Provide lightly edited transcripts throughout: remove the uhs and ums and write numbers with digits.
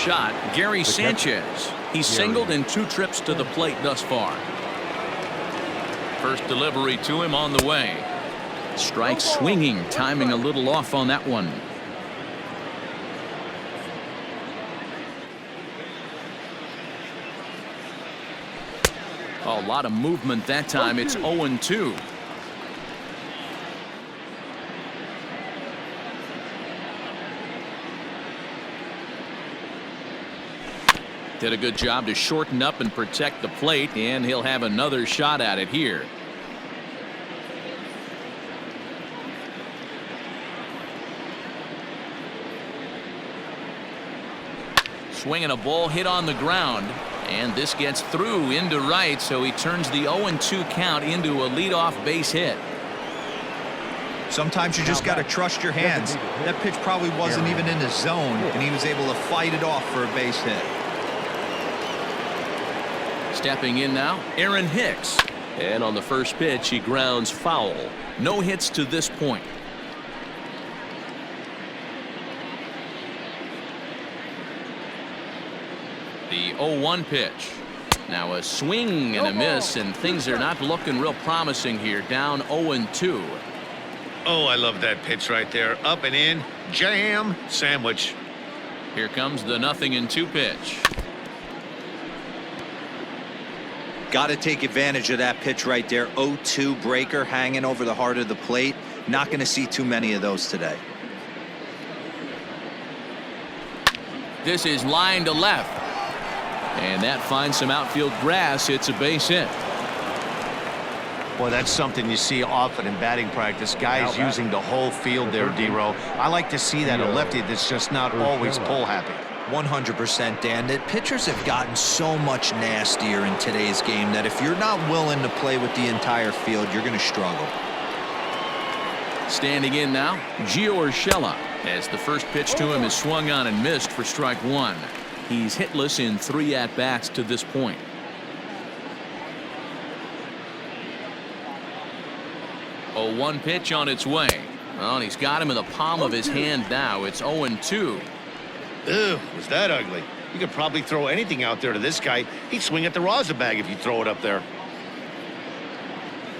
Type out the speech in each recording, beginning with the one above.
shot, Gary Sanchez. He's singled in 2 trips to the plate thus far. First delivery to him on the way. Strike swinging, timing a little off on that one. A lot of movement that time. It's 0-2. Did a good job to shorten up and protect the plate, and he'll have another shot at it here. Swinging a ball hit on the ground, and this gets through into right, so he turns the 0-2 count into a leadoff base hit. Sometimes you just got to trust your hands. That pitch probably wasn't even in the zone, and he was able to fight it off for a base hit. Stepping in now, Aaron Hicks. And on the first pitch, he grounds foul. No hits to this point. The 0-1 pitch. Now a swing and a miss, and things are not looking real promising here. Down 0-2. Oh, I love that pitch right there. Up and in, jam, sandwich. Here comes the 0-2 pitch. Got to take advantage of that pitch right there. 0-2 breaker hanging over the heart of the plate. Not going to see too many of those today. This is line to left. And that finds some outfield grass. It's a base hit. Boy, that's something you see often in batting practice. Guys using the whole field there, D-Row. I like to see that. A lefty that's just not always pull happy. 100%, Dan. That pitchers have gotten so much nastier in today's game that if you're not willing to play with the entire field, you're going to struggle. Standing in now, Gio Urshela, as the first pitch to him is swung on and missed for strike 1. He's hitless in 3 at-bats to this point. A 1 pitch on its way. Well, and he's got him in the palm of his hand now. It's 0-2. Ew, was that ugly? You could probably throw anything out there to this guy. He'd swing at the rosin bag if you throw it up there.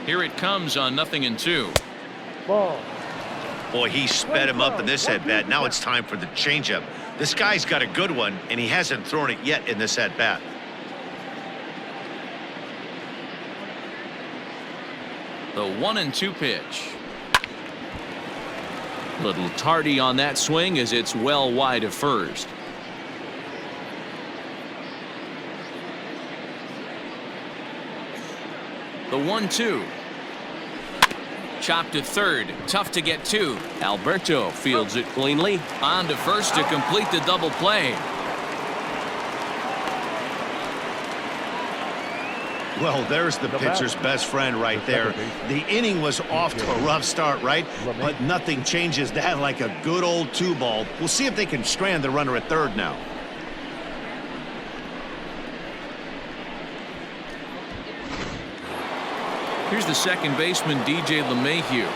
Here it comes on 0-2. Ball. Boy, he sped him up in this at-bat. Now it's time for the changeup. This guy's got a good one, and he hasn't thrown it yet in this at-bat. The 1-2 pitch. Little tardy on that swing as it's well wide of first. The 1-2. Chopped to third. Tough to get to. Alberto fields it cleanly. On to first to complete the double play. Well, there's the pitcher's best friend right there. The inning was off to a rough start, right? But nothing changes that like a good old 2-ball. We'll see if they can strand the runner at third now. Here's the second baseman, DJ LeMahieu.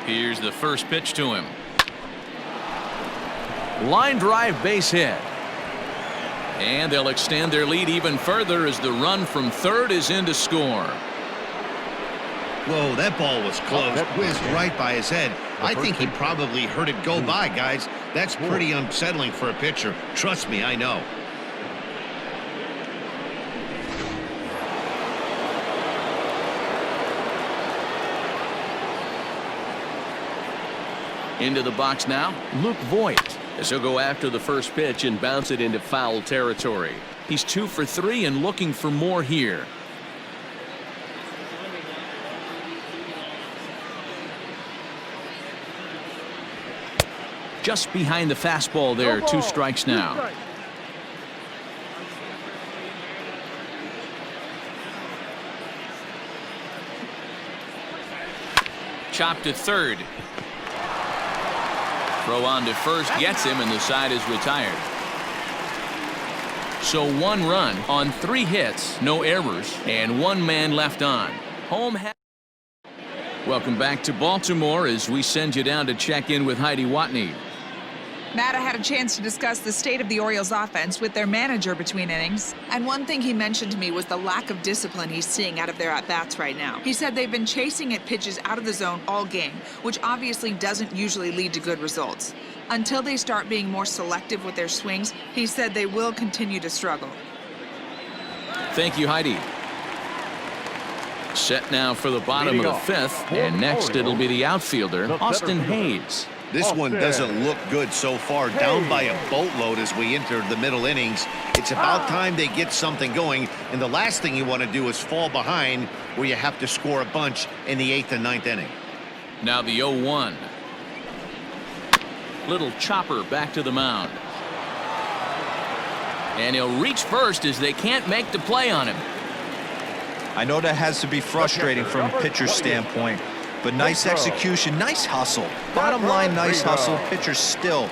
Here's the first pitch to him. Line drive base hit. And they'll extend their lead even further as the run from third is in to score. Whoa, that ball was close. Whizzed right by his head. I think he probably heard it go by, guys. That's pretty unsettling for a pitcher. Trust me, I know. Into the box now, Luke Voigt, as he'll go after the first pitch and bounce it into foul territory. He's 2 for 3 and looking for more here. Just behind the fastball there. 2 strikes now. Chopped to third. Throw on to first gets him, and the side is retired. So 1 run on 3 hits, no errors, and 1 man left on. Home. Welcome back to Baltimore as we send you down to check in with Heidi Watney. Matt, I had a chance to discuss the state of the Orioles offense with their manager between innings. And one thing he mentioned to me was the lack of discipline he's seeing out of their at-bats right now. He said they've been chasing at pitches out of the zone all game, which obviously doesn't usually lead to good results. Until they start being more selective with their swings, he said they will continue to struggle. Thank you, Heidi. Set now for the bottom of the fifth, and next it'll be the outfielder, Austin Hayes. This one doesn't look good so far. Down by a boatload as we enter the middle innings. It's about time they get something going, and the last thing you want to do is fall behind where you have to score a bunch in the 8th and 9th inning. Now the 0-1. Little chopper back to the mound. And he'll reach first as they can't make the play on him. I know that has to be frustrating from a pitcher's standpoint, but nice execution, nice hustle. Bottom line, nice hustle. Pitcher's still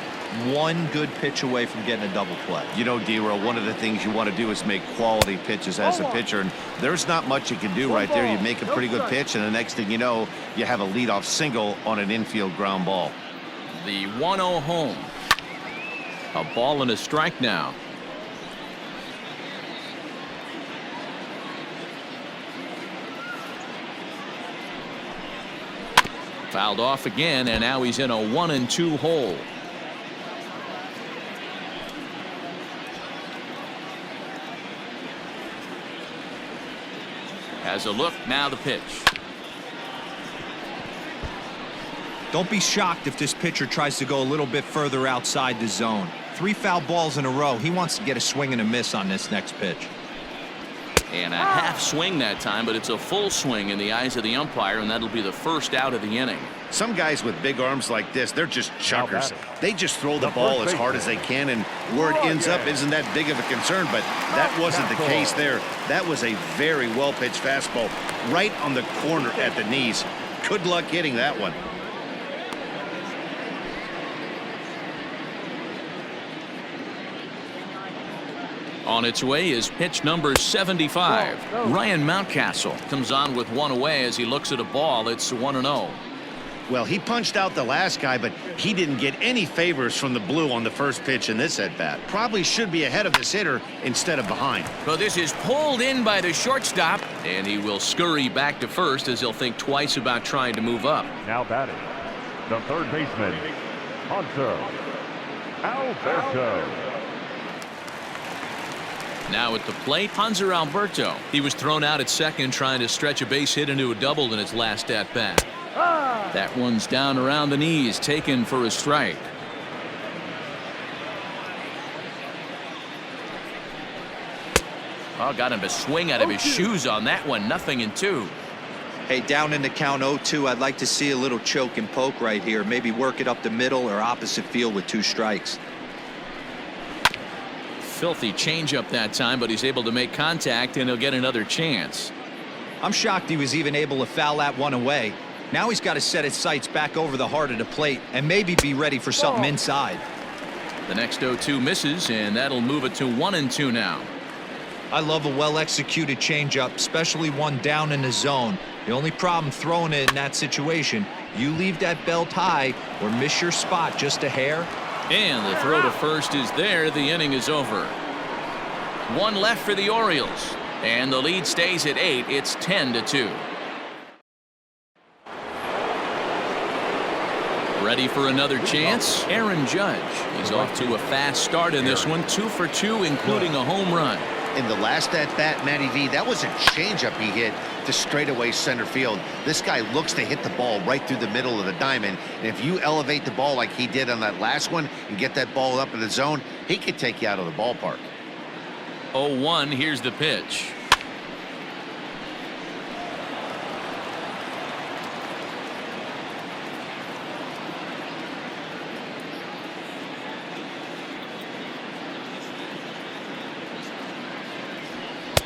one good pitch away from getting a double play. You know, D-Roll, one of the things you want to do is make quality pitches as a pitcher, and there's not much you can do right there. You make a pretty good pitch, and the next thing you know, you have a leadoff single on an infield ground ball. The 1-0 home. A ball and a strike now. Fouled off again, and now he's in a 1-2 hole. Has a look, now the pitch. Don't be shocked if this pitcher tries to go a little bit further outside the zone. 3 foul balls in a row. He wants to get a swing and a miss on this next pitch. And a half swing that time, but it's a full swing in the eyes of the umpire, and that'll be the first out of the inning. Some guys with big arms like this, they're just chuckers. They just throw the ball as hard as they can, and where it ends up isn't that big of a concern, but that wasn't the case there. That was a very well-pitched fastball right on the corner at the knees. Good luck hitting that one. On its way is pitch number 75. Ryan Mountcastle comes on with one away as he looks at a ball. It's 1-0. Well, he punched out the last guy, but he didn't get any favors from the blue on the first pitch in this at-bat. Probably should be ahead of this hitter instead of behind. So this is pulled in by the shortstop, and he will scurry back to first as he'll think twice about trying to move up. Now batting, the third baseman, Hunter Alberto. Now at the plate, Hanser Alberto. He was thrown out at second trying to stretch a base hit into a double in his last at-bat. That one's down around the knees, taken for a strike. Oh, got him to swing out of his shoes on that one. 0-2. Hey, down in the count 0-2, I'd like to see a little choke and poke right here. Maybe work it up the middle or opposite field with 2 strikes. Filthy changeup that time, but he's able to make contact, and he'll get another chance. I'm shocked he was even able to foul that one away. Now he's got to set his sights back over the heart of the plate and maybe be ready for something inside. The next 0-2 misses, and that'll move it to 1-2 now. I love a well-executed changeup, especially one down in the zone. The only problem throwing it in that situation, you leave that belt high or miss your spot just a hair. And the throw to first is there. The inning is over. 1 left for the Orioles, and the lead stays at 8. It's 10-2. Ready for another chance? Aaron Judge. He's off to a fast start in this one. 2 for 2, including a home run. In the last at-bat, Matty V, that was a changeup he hit to straightaway center field. This guy looks to hit the ball right through the middle of the diamond, and if you elevate the ball like he did on that last one and get that ball up in the zone, he could take you out of the ballpark. 0-1, here's the pitch.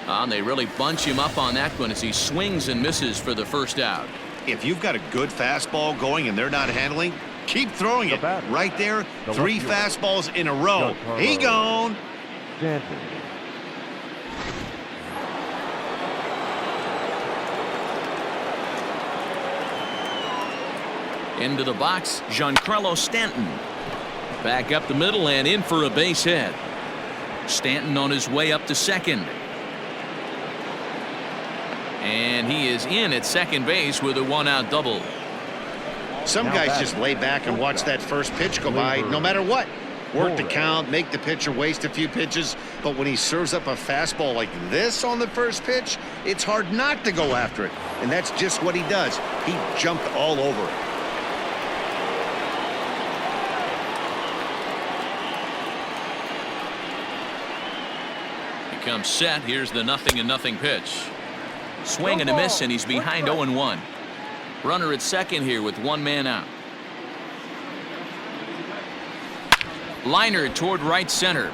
And they really bunch him up on that one as he swings and misses for the first out. If you've got a good fastball going and they're not handling, keep throwing it. Right there, 3 fastballs in a row. He gone. Stanton. Into the box, Giancarlo Stanton. Back up the middle and in for a base hit. Stanton on his way up to second. And he is in at second base with a 1-out double. Some guys just lay back and watch that first pitch go by no matter what. Work the count, make the pitcher waste a few pitches, but when he serves up a fastball like this on the first pitch, it's hard not to go after it. And that's just what he does. He jumped all over it. He comes set. Here's the 0-0 pitch. Swing and a miss, and he's behind 0-1. Runner at second here with one man out. Liner toward right center.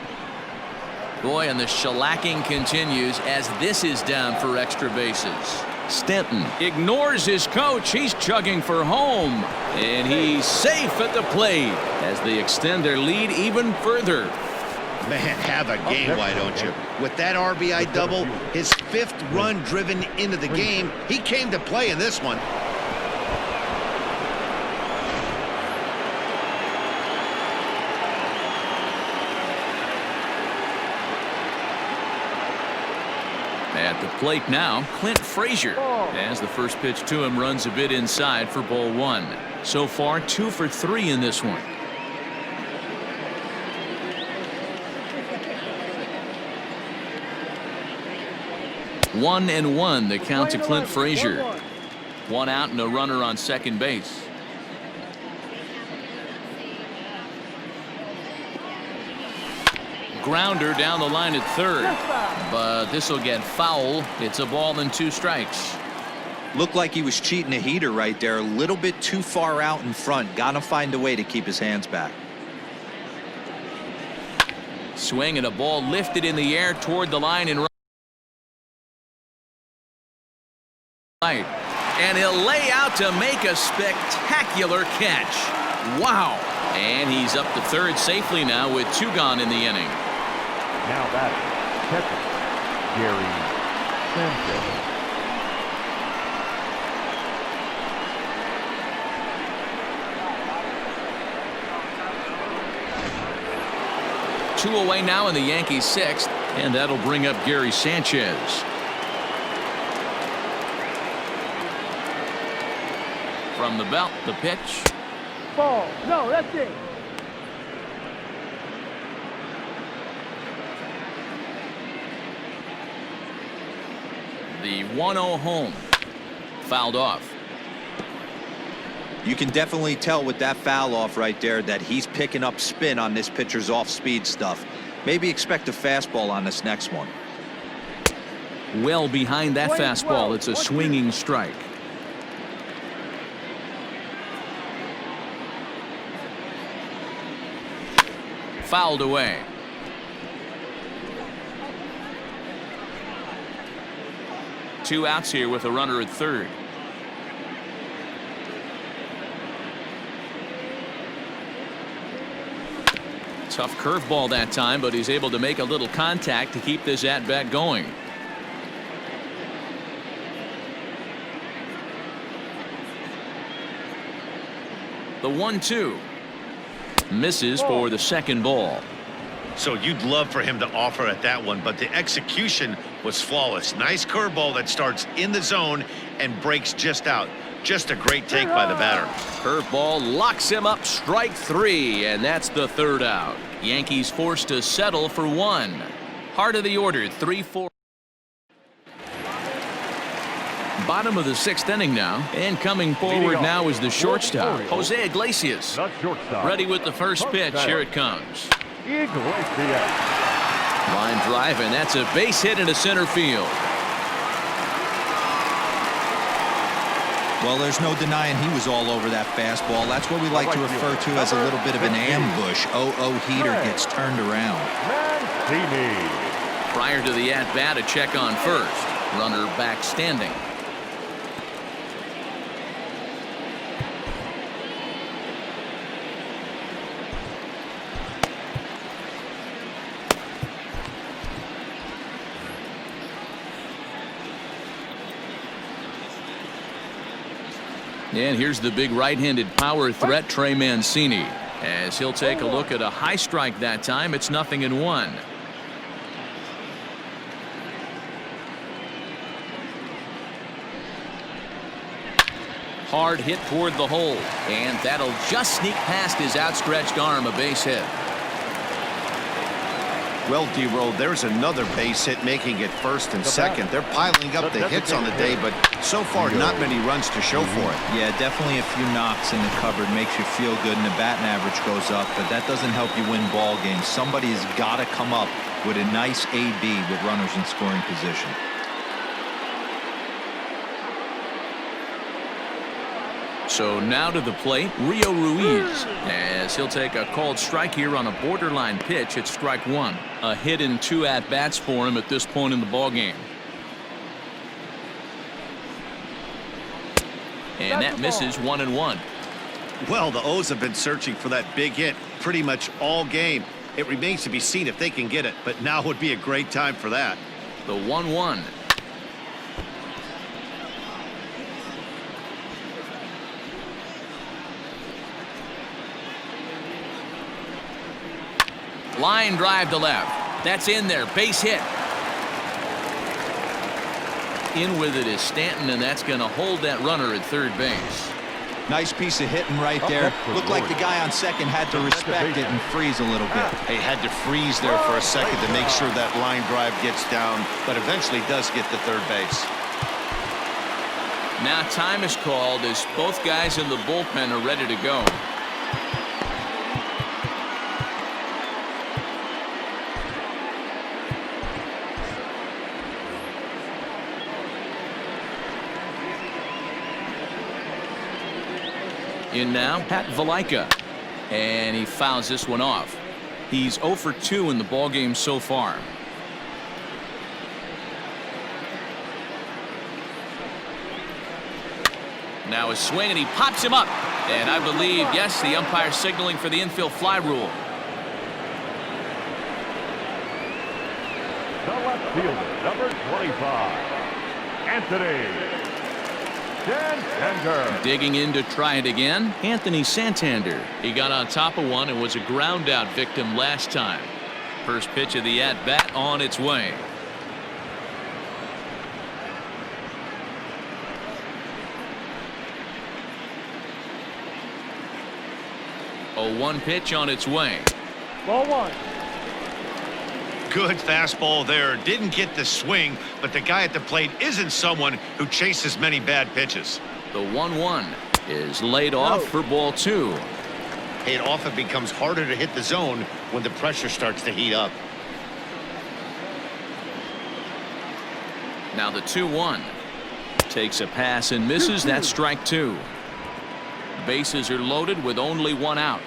Boy, and the shellacking continues as this is down for extra bases. Stanton ignores his coach. He's chugging for home. And he's safe at the plate as they extend their lead even further. Man, have a game, why don't you? With that RBI double, his 5th run driven into the game, he came to play in this one. At the plate now, Clint Frazier, as the first pitch to him runs a bit inside for ball 1. So far 2 for 3 in this one. One and one, the count to Clint Frazier. 1 out and a runner on second base. Grounder down the line at third, but this will get foul. It's a ball and 2 strikes. Looked like he was cheating a heater right there. A little bit too far out in front. Got to find a way to keep his hands back. Swing and a ball lifted in the air toward the line and right. And he'll lay out to make a spectacular catch. Wow. And he's up to third safely now with 2 gone in the inning. Now batting, catcher, Gary Sanchez. 2 away now in the Yankees' 6th, and that'll bring up Gary Sanchez. From the belt, the pitch. Ball. No, that's it. The 1-0 home. Fouled off. You can definitely tell with that foul off right there that he's picking up spin on this pitcher's off-speed stuff. Maybe expect a fastball on this next one. Well behind that fastball, it's a swinging strike. Fouled away. Two outs here with a runner at third. Tough curveball that time, but he's able to make a little contact to keep this at-bat going. The 1-2 misses for the second ball. So you'd love for him to offer at that one, but the execution was flawless. Nice curveball that starts in the zone and breaks just out. Just a great take by the batter. Curveball locks him up, strike 3, and that's the third out. Yankees forced to settle for 1. Heart of the order, 3-4. Bottom of the 6th inning now, and coming forward now is the shortstop, Jose Iglesias. The shortstop. Ready with the first pitch. Here it comes. Iglesias. Line drive, and that's a base hit into center field. Well, there's no denying he was all over that fastball. That's what we like to refer to as a little bit of an ambush. 0-0 heater gets turned around. Mancini. Prior to the at-bat, a check on first. Runner back standing. And here's the big right-handed power threat, Trey Mancini. As he'll take a look at a high strike that time, it's 0-1. Hard hit toward the hole, and that'll just sneak past his outstretched arm, a base hit. Well, D-Roll, there's another base hit, making it first and second. They're piling up the hits on the day, but so far not many runs to show for it. Yeah, definitely a few knocks in the cupboard makes you feel good, and the batting average goes up, but that doesn't help you win ball games. Somebody has got to come up with a nice AB with runners in scoring position. So now to the plate, Rio Ruiz, as he'll take a called strike here on a borderline pitch at strike one. A hit in 2 at-bats for him at this point in the ballgame. And that misses 1-1. Well, the O's have been searching for that big hit pretty much all game. It remains to be seen if they can get it, but now would be a great time for that. The 1-1. Line drive to left. That's in there. Base hit. In with it is Stanton, and that's going to hold that runner at third base. Nice piece of hitting right there. Looked like the guy on second had to respect it and freeze a little bit. He had to freeze there for a second to make sure that line drive gets down, but eventually does get to third base. Now time is called as both guys in the bullpen are ready to go. In now, Pat Valaika, and he fouls this one off. He's 0 for 2 in the ballgame so far. Now a swing, and he pops him up. And I believe, yes, the umpire signaling for the infield fly rule. The left fielder, number 25, Anthony Santander. Digging in to try it again, Anthony Santander. He got on top of one and was a ground out victim last time. First pitch of the at-bat on its way. A 1 pitch on its way. Ball 1. Good fastball there. Didn't get the swing, but the guy at the plate isn't someone who chases many bad pitches. The 1-1 is laid off for ball 2. It often becomes harder to hit the zone when the pressure starts to heat up. Now the 2-1 takes a pass and misses. That's strike 2. Bases are loaded with only 1 out.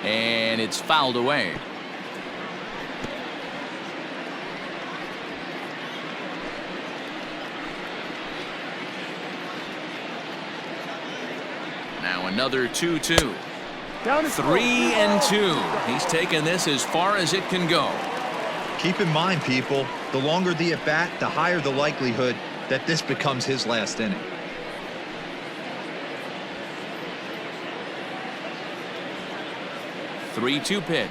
And it's fouled away. Now another 2-2. 3-2. He's taken this as far as it can go. Keep in mind, people, the longer the at-bat, the higher the likelihood that this becomes his last inning. Three-two pitch.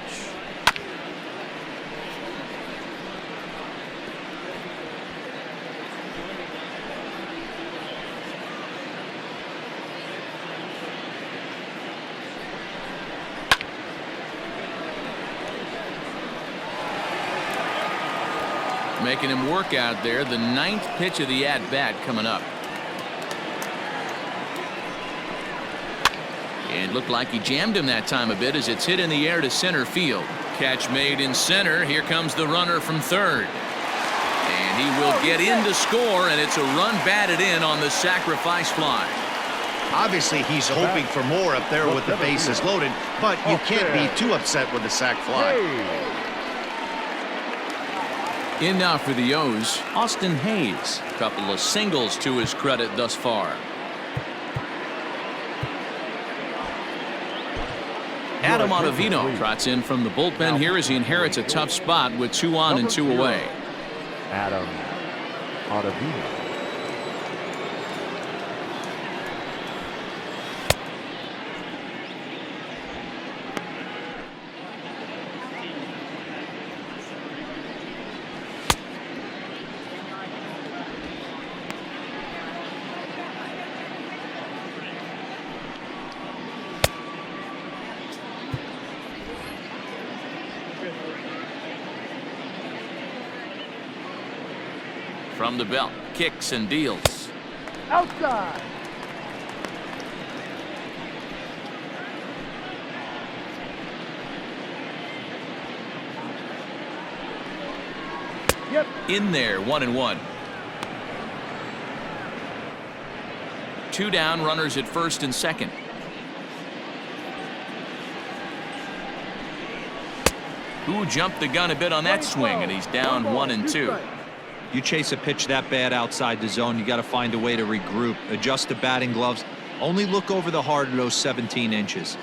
Making him work out there. The 9th pitch of the at-bat coming up. It looked like he jammed him that time a bit as it's hit in the air to center field. Catch made in center. Here comes the runner from third. And he will get in to score, and it's a run batted in on the sacrifice fly. Obviously, he's hoping for more up there with the bases loaded, but you can't be too upset with the sac fly. In now for the O's, Austin Hayes. A couple of singles to his credit thus far. Adam Ottavino trots in from the bullpen here as he inherits a tough spot with 2 on and 2 away. Adam Ottavino. From the belt, kicks and deals. Outside. Yep. In there, 1-1. 2 down, runners at first and second. Who jumped the gun a bit on that swing, and he's down 1-2. You chase a pitch that bad outside the zone, you got to find a way to regroup, adjust the batting gloves. Only look over the heart of those 17 inches.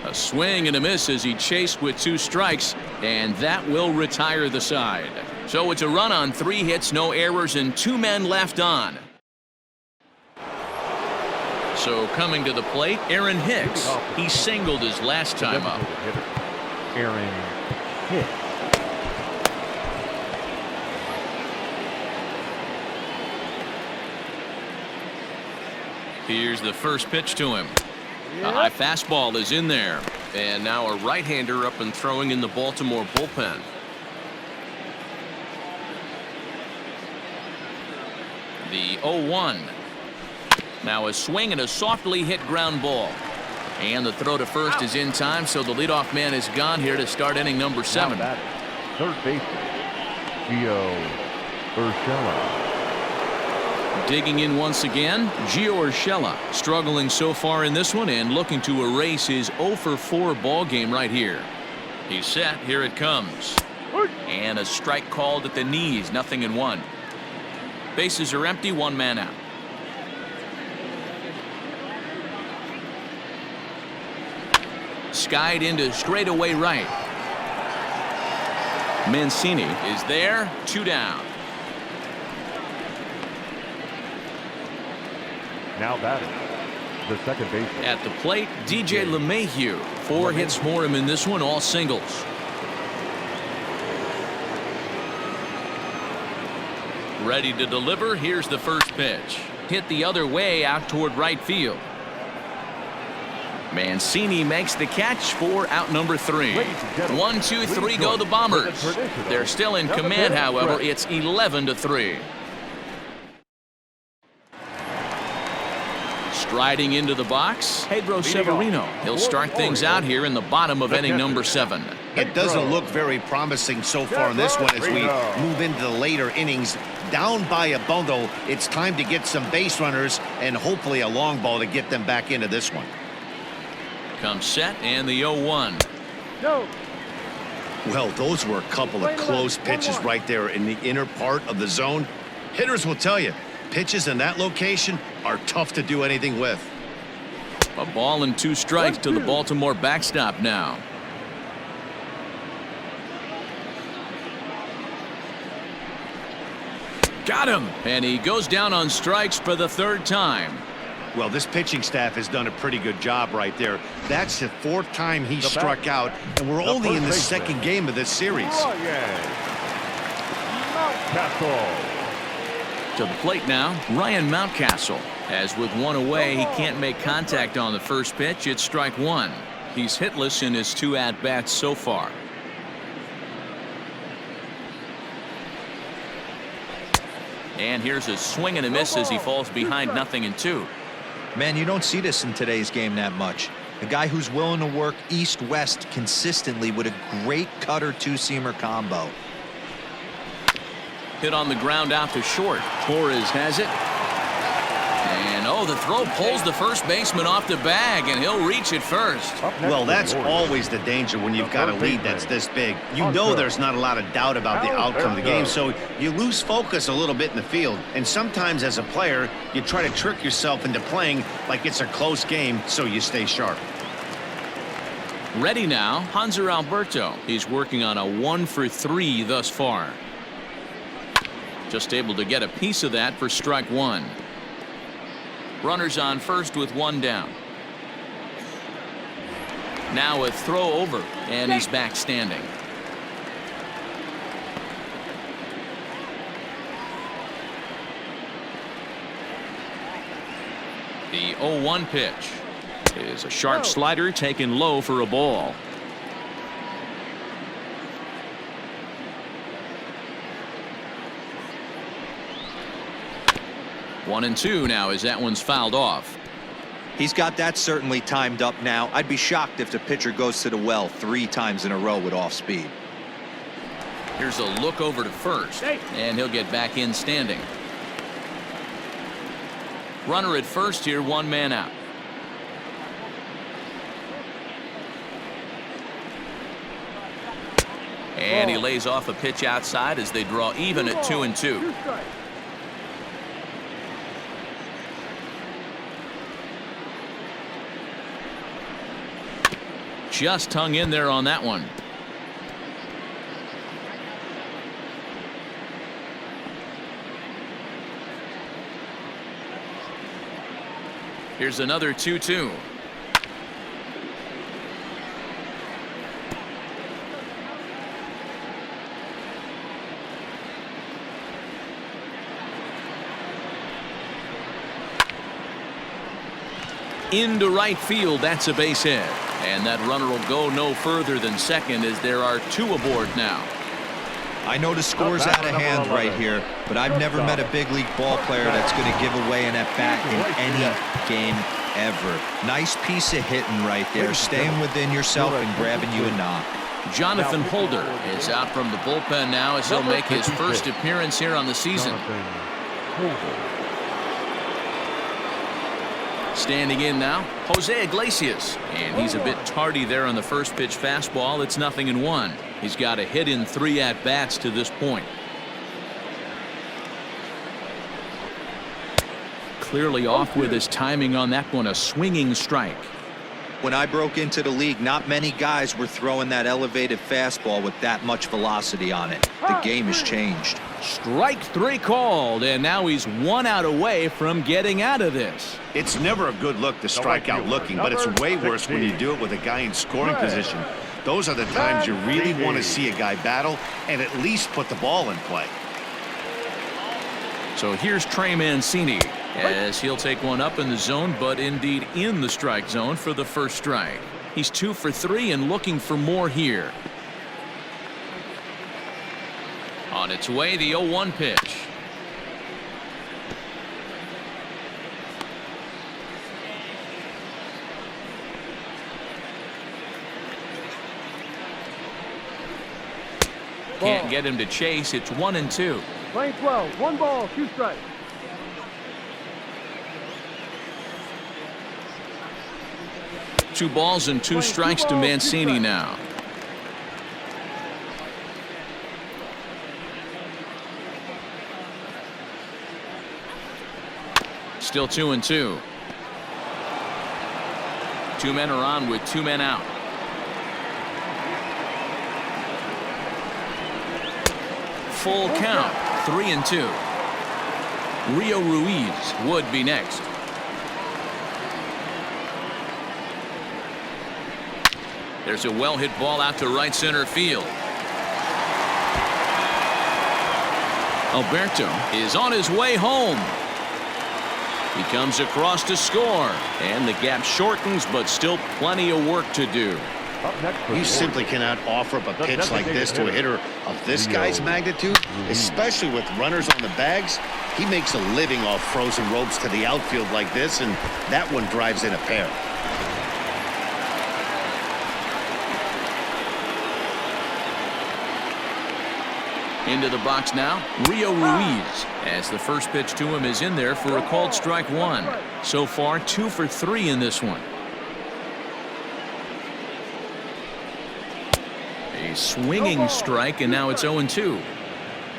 A swing and a miss as he chased with 2 strikes, and that will retire the side. So it's a run on 3 hits, no errors, and 2 men left on. So coming to the plate, Aaron Hicks. He singled his last time up. Aaron Hicks. Here's the first pitch to him. A high fastball is in there. And now a right-hander up and throwing in the Baltimore bullpen. The 0-1. Now a swing and a softly hit ground ball. And the throw to first is in time, so the leadoff man is gone here to start inning number 7. Third baseman, Gio Urshela. Digging in once again, Gio Urshela struggling so far in this one and looking to erase his 0-for-4 ball game right here. He's set. Here it comes. And a strike called at the knees. 0-1. Bases are empty. 1 man out. Skied into straightaway right. Mancini is there. 2 down. Now batting, the second baseman. At the plate, DJ LeMahieu. 4 hits for him in this one, all singles. Ready to deliver. Here's the first pitch. Hit the other way out toward right field. Mancini makes the catch for out number 3. 1, 2, 3 go the Bombers. They're still in command, however. It's 11-3. Striding into the box, Pedro Severino. He'll start things out here in the bottom of inning number 7. It doesn't look very promising so far in this one as we move into the later innings. Down by a bundle, it's time to get some base runners and hopefully a long ball to get them back into this one. Comes set and the 0-1. No. Well, those were a couple of close pitches right there in the inner part of the zone. Hitters will tell you, pitches in that location are tough to do anything with. A ball and 2 strikes to the Baltimore backstop now. Got him, and he goes down on strikes for the 3rd time. Well, this pitching staff has done a pretty good job right there. That's the 4th time he struck out, and we're only in the 2nd game of this series. To the plate now, Ryan Mountcastle. As with 1 away, he can't make contact on the first pitch. It's strike 1. He's hitless in his 2 at-bats so far. And here's a swing and a miss as he falls behind 0-2. Man, you don't see this in today's game that much. A guy who's willing to work east-west consistently with a great cutter 2-seamer combo. Hit on the ground out to short. Torres has it. And the throw pulls the first baseman off the bag, and he'll reach it first. Well, that's always the danger when you've got a lead that's this big. You know there's not a lot of doubt about the outcome of the game, so you lose focus a little bit in the field. And sometimes as a player, you try to trick yourself into playing like it's a close game so you stay sharp. Ready now, Hanser Alberto. He's working on a 1-for-3 thus far. Just able to get a piece of that for strike one. Runners on first with one down. Now a throw over, and he's back standing. The 0-1 pitch is a sharp slider taken low for a ball. One and two now as that one's fouled off. He's got that certainly timed up now. I'd be shocked if the pitcher goes to the well 3 times in a row with off speed. Here's a look over to first, and he'll get back in standing. Runner at first here, 1 man out. And he lays off a pitch outside as they draw even at 2-2. Just hung in there on that one. Here's another 2-2. Into right field, that's a base hit. And that runner will go no further than second as there are 2 aboard now. I know the score's out of hand right here, but I've never met a big league ball player that's going to give away an at-bat in any game ever. Nice piece of hitting right there, staying within yourself and grabbing you a knock. Jonathan Holder is out from the bullpen now as he'll make his first appearance here on the season. Standing in now, Jose Iglesias, and he's a bit tardy there on the first pitch fastball. It's 0-1. He's got a hit in 3 at-bats to this point. Clearly off with his timing on that one, a swinging strike. When I broke into the league, not many guys were throwing that elevated fastball with that much velocity on it. The game has changed. Strike 3 called, and now he's 1 out away from getting out of this. It's never a good look to strike out looking, but it's way worse when you do it with a guy in scoring position. Those are the times you really want to see a guy battle and at least put the ball in play. So here's Trey Mancini as he'll take one up in the zone, but indeed in the strike zone for the first strike. He's 2 for 3 and looking for more here. On its way, the 0-1 pitch. Can't get him to chase. It's 1-2. Playing 12, 1 ball, 2 strikes. Two balls and 2 strikes to Mancini now. Still 2-2. 2 men are on with 2 men out. Full count, 3-2. Rio Ruiz would be next. There's a well-hit ball out to right center field. Alberto is on his way home. He comes across to score, and the gap shortens, but still plenty of work to do. You simply cannot offer up a pitch like this to a hitter of this guy's magnitude, especially with runners on the bags. He makes a living off frozen ropes to the outfield like this, and that one drives in a pair. Into the box now, Rio Ruiz, as the first pitch to him is in there for a called strike 1. So far, 2 for 3 in this one. A swinging strike, and now it's 0-2.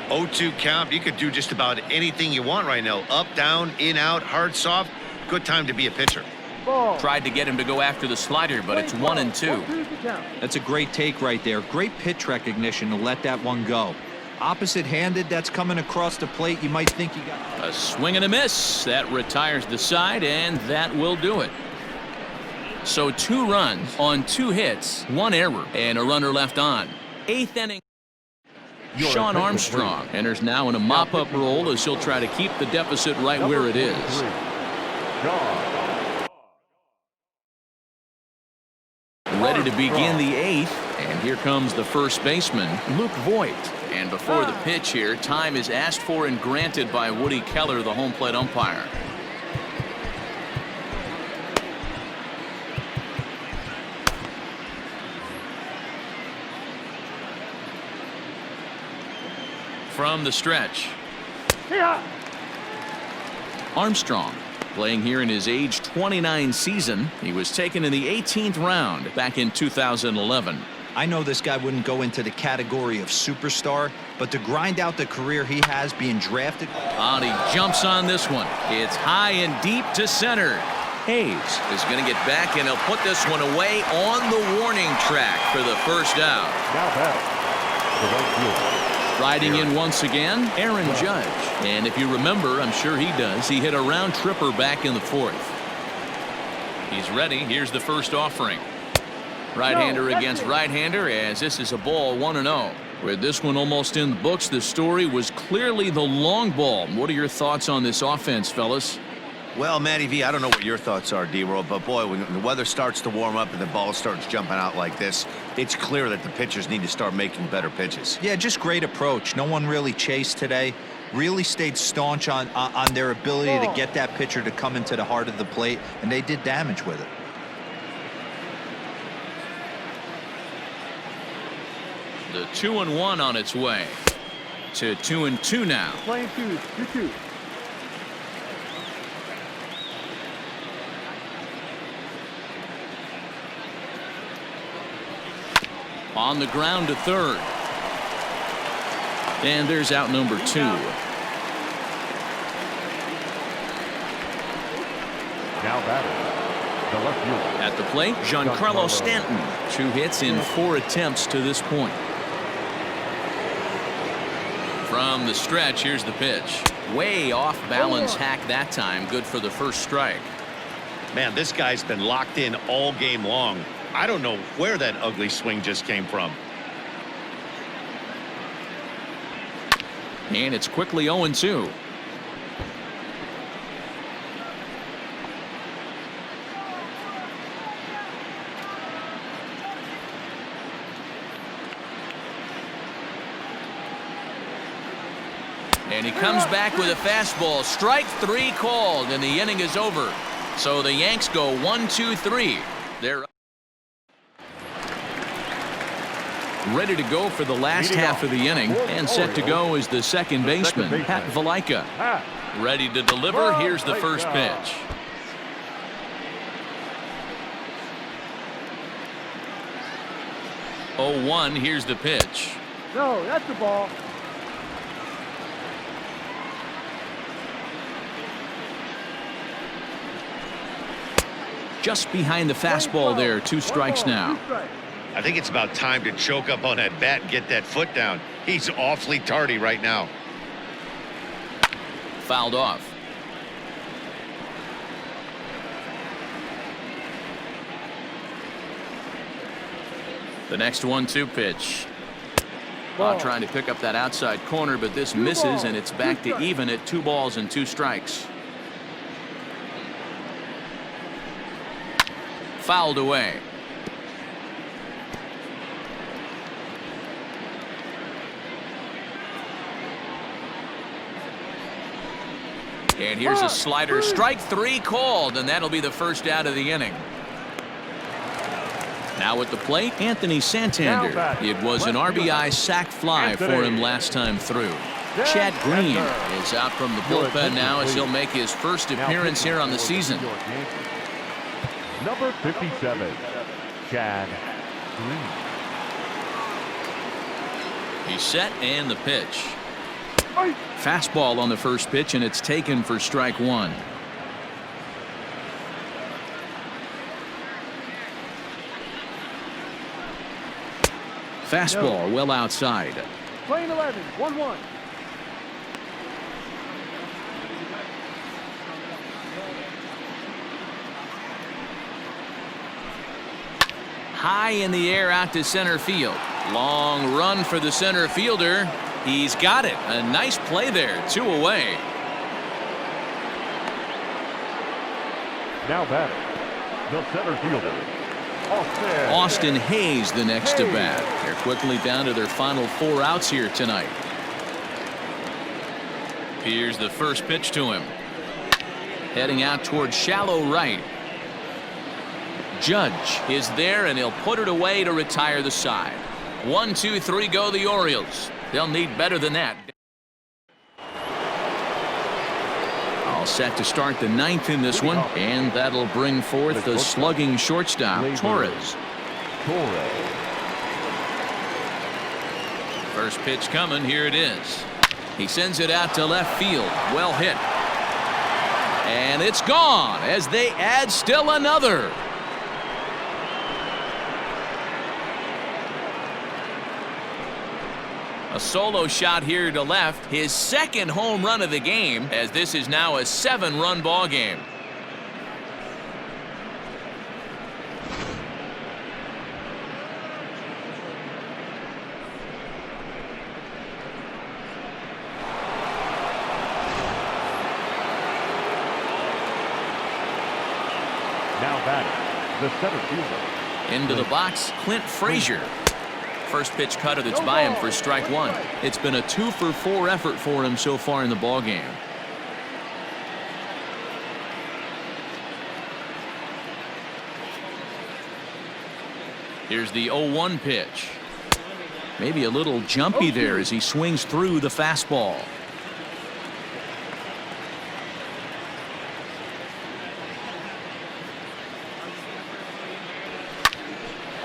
0-2 count. You could do just about anything you want right now. Up, down, in, out, hard, soft. Good time to be a pitcher. Ball. Tried to get him to go after the slider, but it's 1-2. 1-2 the count. That's a great take right there. Great pitch recognition to let that one go. Opposite-handed, that's coming across the plate. You might think you got A swing and a miss. That retires the side, and that will do it. So 2 runs on 2 hits, 1 error, and a runner left on. 8th inning. Sean Armstrong enters now in a mop-up role as he'll try to keep the deficit right where it is. Ready to begin the 8th, and here comes the first baseman, Luke Voigt. And before the pitch here, time is asked for and granted by Woody Keller, the home plate umpire. From the stretch, Armstrong playing here in his age 29 season. He was taken in the 18th round back in 2011. I know this guy wouldn't go into the category of superstar, but to grind out the career he has being drafted. And he jumps on this one. It's high and deep to center. Hayes is going to get back, and he'll put this one away on the warning track for the first out. Now back. Riding in once again, Aaron Judge. And if you remember, I'm sure he does, he hit a round tripper back in the 4th. He's ready. Here's the first offering. Right-hander against right-hander, as this is a ball 1-0. With this one almost in the books, the story was clearly the long ball. What are your thoughts on this offense, fellas? Well, Matty V, I don't know what your thoughts are, D-Roll, but boy, when the weather starts to warm up and the ball starts jumping out like this, it's clear that the pitchers need to start making better pitches. Yeah, just great approach. No one really chased today. Really stayed staunch on their ability to get that pitcher to come into the heart of the plate, and they did damage with it. The 2-1 on its way to 2-2 now. Playing 2-2. On the ground to third. And there's out number 2. Now batting, the left fielder. At the plate, Giancarlo Stanton. 2 hits in 4 attempts to this point. From the stretch, here's the pitch. Way off balance hack that time. Good for the first strike. Man, this guy's been locked in all game long. I don't know where that ugly swing just came from. And it's quickly 0-2. And he comes back with a fastball. Strike 3 called, and the inning is over. So the Yanks go 1-2-3. They're ready to go for the last half of the inning, and set to go is the second baseman, Pat Valaika. Ready to deliver. Here's the first pitch. Oh, 1. Here's the pitch. No, that's the ball. Just behind the fastball there. 2 strikes now. I think it's about time to choke up on that bat and get that foot down. He's awfully tardy right now. Fouled off. The next 1-2 pitch. Trying to pick up that outside corner, but this misses, and it's back to even at 2 balls and 2 strikes. Fouled away. And here's a slider. Strike 3 called, and that'll be the first out of the inning. Now at the plate, Anthony Santander. It was an RBI sac fly for him last time through. Chad Green is out from the bullpen now as he'll make his first appearance here on the season. Number 57, Chad Green. He's set, and the pitch. Fastball on the first pitch, and it's taken for strike 1. Fastball well outside. Playing 11, 1-1. High in the air out to center field. Long run for the center fielder. He's got it. A nice play there. 2 away. Now batting, the center fielder, Austin Hayes the next to bat. They're quickly down to their final 4 outs here tonight. Here's the first pitch to him. Heading out towards shallow right. Judge is there, and he'll put it away to retire the side. 1, 2, 3 go the Orioles. They'll need better than that. All set to start the 9th in this one, and that'll bring forth the slugging shortstop, Torres. First pitch coming. Here it is. He sends it out to left field. Well hit. And it's gone as they add still another. A solo shot here to left, his second home run of the game, as this is now a 7-run ball game. now batting, the center fielder. Into the box, Clint Frazier. First pitch cutter that's by him for strike 1. It's been a 2-for-4 effort for him so far in the ball game. Here's the 0-1 pitch. Maybe a little jumpy there as he swings through the fastball.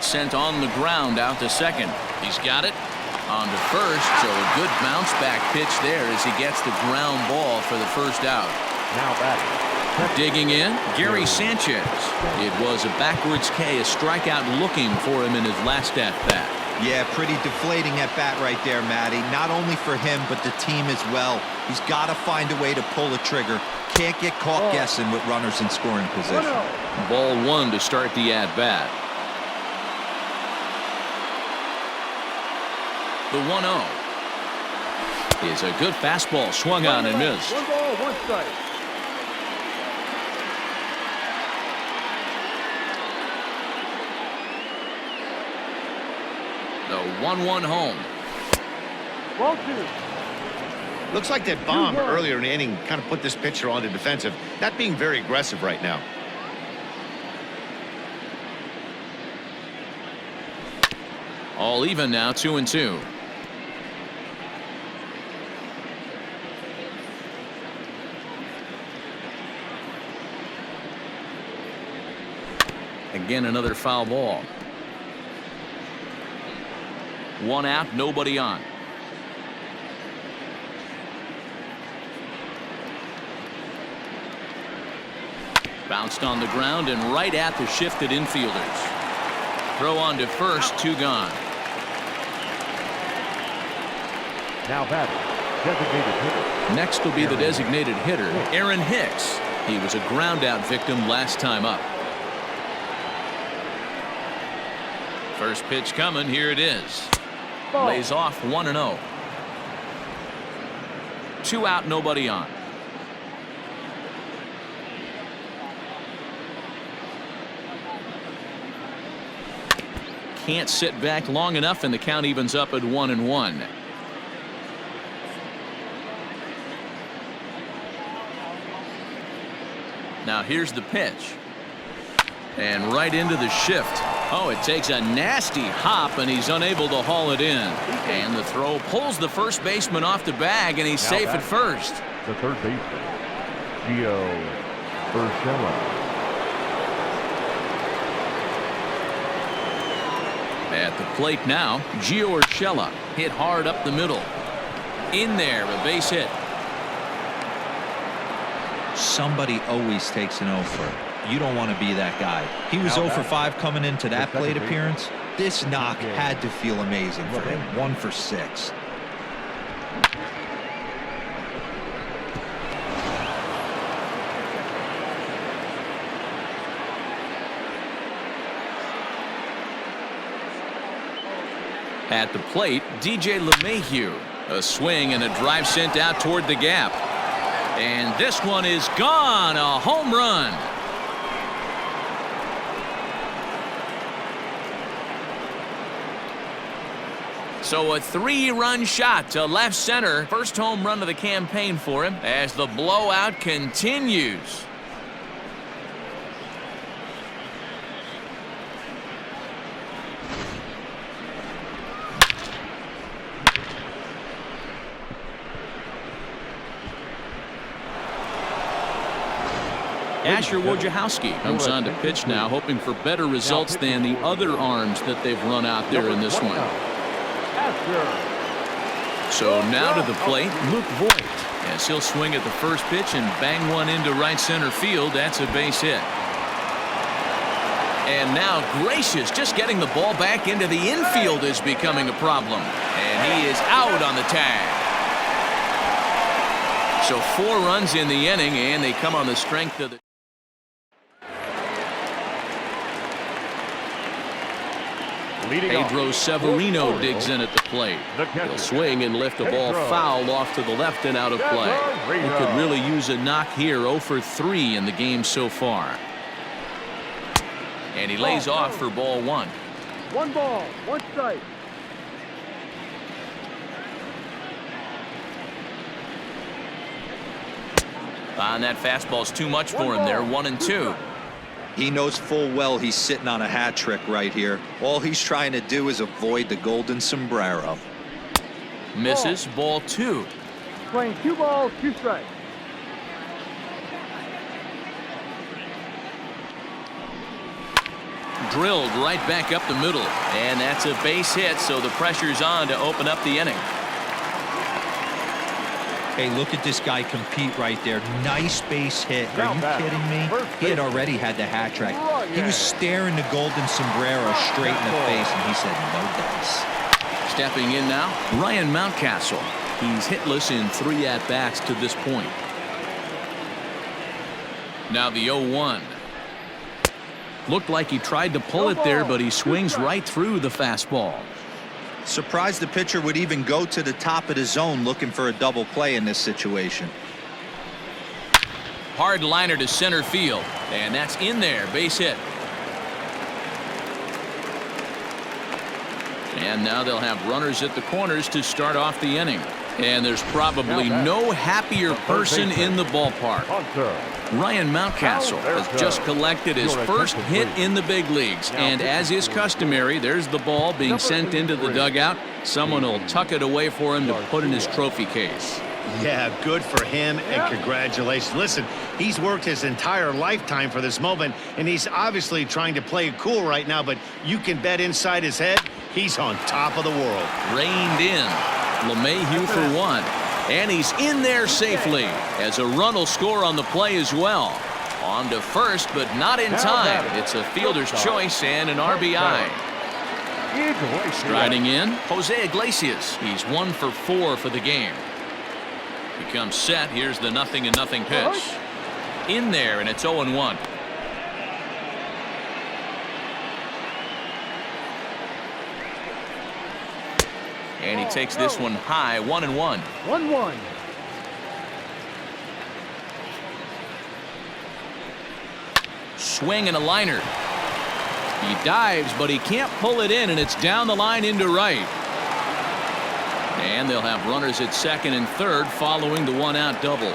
Sent on the ground out to second. He's got it on to first, so a good bounce back pitch there as he gets the ground ball for the first out. Now batting, digging in, Gary Sanchez. It was a backwards K, a strikeout looking for him in his last at bat. Yeah, pretty deflating at bat right there, Matty. Not only for him, but the team as well. He's got to find a way to pull a trigger. Can't get caught guessing with runners in scoring position. Ball 1 to start the at bat. The 1-0 is a good fastball swung on and missed. 1 ball, 1 strike. The 1-1 home. Ball 2. Looks like that bomb earlier in the inning kind of put this pitcher on the defensive, not being very aggressive right now. All even now, 2-2. Again, another foul ball. 1 out, nobody on. Bounced on the ground and right at the shifted infielders. Throw on to first, 2 gone. now batting, designated hitter. Next will be the designated hitter, Aaron Hicks. He was a ground out victim last time up. First pitch coming. Here it is. Lays off 1-0. 2 out, nobody on. Can't sit back long enough, and the count evens up at 1-1. Now here's the pitch. And right into the shift. Oh, it takes a nasty hop, and he's unable to haul it in. And the throw pulls the first baseman off the bag, and he's safe at first. The third baseman, Gio Urshela. At the plate now, Gio Urshela hit hard up the middle. In there, a base hit. Somebody always takes an 0 for. You don't want to be that guy. He was 0 for 5 coming into that plate appearance. This knock had to feel amazing for him. 1 for 6. At the plate, DJ LeMahieu. A swing and a drive sent out toward the gap. And this one is gone. A home run. So a 3-run shot to left center. First home run of the campaign for him as the blowout continues. Asher Wojciechowski comes on to pitch now, hoping for better results than the other arms that they've run out there in this one. So now to the plate, Luke Voigt, as he'll swing at the first pitch and bang one into right center field. That's a base hit. And now Gracious just getting the ball back into the infield is becoming a problem. And he is out on the tag. So 4 runs in the inning, and they come on the strength of the Pedro Severino digs in at the plate. He'll swing and lift the ball foul off to the left and out of play. He could really use a knock here. 0 for 3 in the game so far. And he lays off for ball 1. 1 ball, 1 strike. And that fastball's too much for him there. 1 and 2. He knows full well he's sitting on a hat trick right here. All he's trying to do is avoid the golden sombrero. Misses. Ball 2. Playing 2 balls, 2 strikes. Drilled right back up the middle. And that's a base hit, so the pressure's on to open up the inning. Hey, look at this guy compete right there. Nice base hit. Are you kidding me? He had already had the hat trick. He was staring the golden sombrero straight in the face, and he said, no dice. Stepping in now, Ryan Mountcastle. He's hitless in 3 at-bats to this point. Now the 0-1. Looked like he tried to pull it there, but he swings right through the fastball. Surprised the pitcher would even go to the top of the zone looking for a double play in this situation. Hard liner to center field, and that's in there. Base hit. And now they'll have runners at the corners to start off the inning. And there's probably no happier person in the ballpark. Ryan Mountcastle has just collected his first hit in the big leagues. And as is customary, there's the ball being sent into the dugout. Someone will tuck it away for him to put in his trophy case. Yeah, good for him, and congratulations. Listen, he's worked his entire lifetime for this moment, and he's obviously trying to play it cool right now, but you can bet inside his head, he's on top of the world. Reined in. LeMahieu for 1. And he's in there safely, as a run will score on the play as well. On to first, but not in time. It's a fielder's choice and an RBI. Striding in, Jose Iglesias. He's 1 for 4 for the game. He comes set. Here's the 0-0 pitch. In there, and it's 0-1. And he takes this one high. 1-1. 1-1. Swing and a liner. He dives, but he can't pull it in, and it's down the line into right. And they'll have runners at second and third following the 1-out double.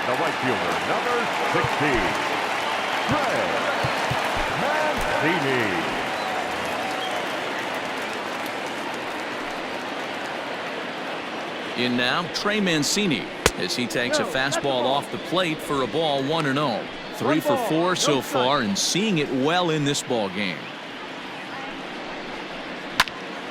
The right fielder, number 16, Trey Mancini. In now, Trey Mancini, as he takes a fastball off the plate for a ball. 1-0. 3 for 4 so far, and seeing it well in this ball game.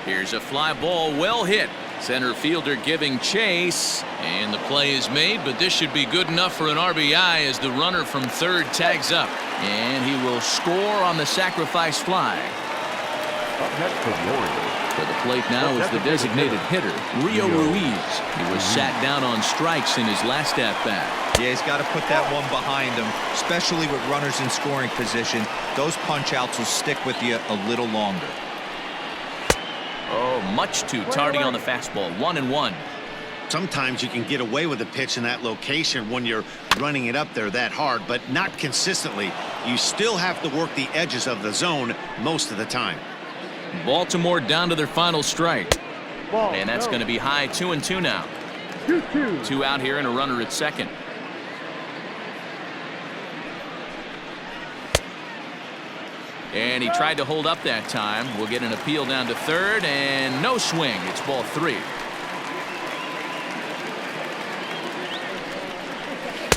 Here's a fly ball, well hit. Center fielder giving chase, and the play is made, but this should be good enough for an RBI as the runner from third tags up, and he will score on the sacrifice fly. Up next for the Orioles. For the plate now is the designated hitter, Rio Ruiz. He was sat down on strikes in his last at-bat. Yeah, he's got to put that one behind him, especially with runners in scoring position. Those punch-outs will stick with you a little longer. Oh, much too tardy on the fastball. 1-1. Sometimes you can get away with a pitch in that location when you're running it up there that hard, but not consistently. You still have to work the edges of the zone most of the time. Baltimore down to their final strike. Ball, And that's go. going to be high. 2-2 now. 2-2. 2 out here and a runner at second. And he tried to hold up that time. We'll get an appeal down to third, and no swing. It's ball 3.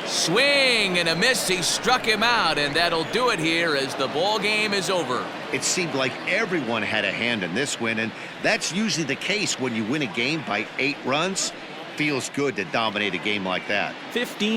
Swing and a miss. He struck him out, and that'll do it here as the ball game is over. It seemed like everyone had a hand in this win, and that's usually the case when you win a game by 8 runs. Feels good to dominate a game like that. 15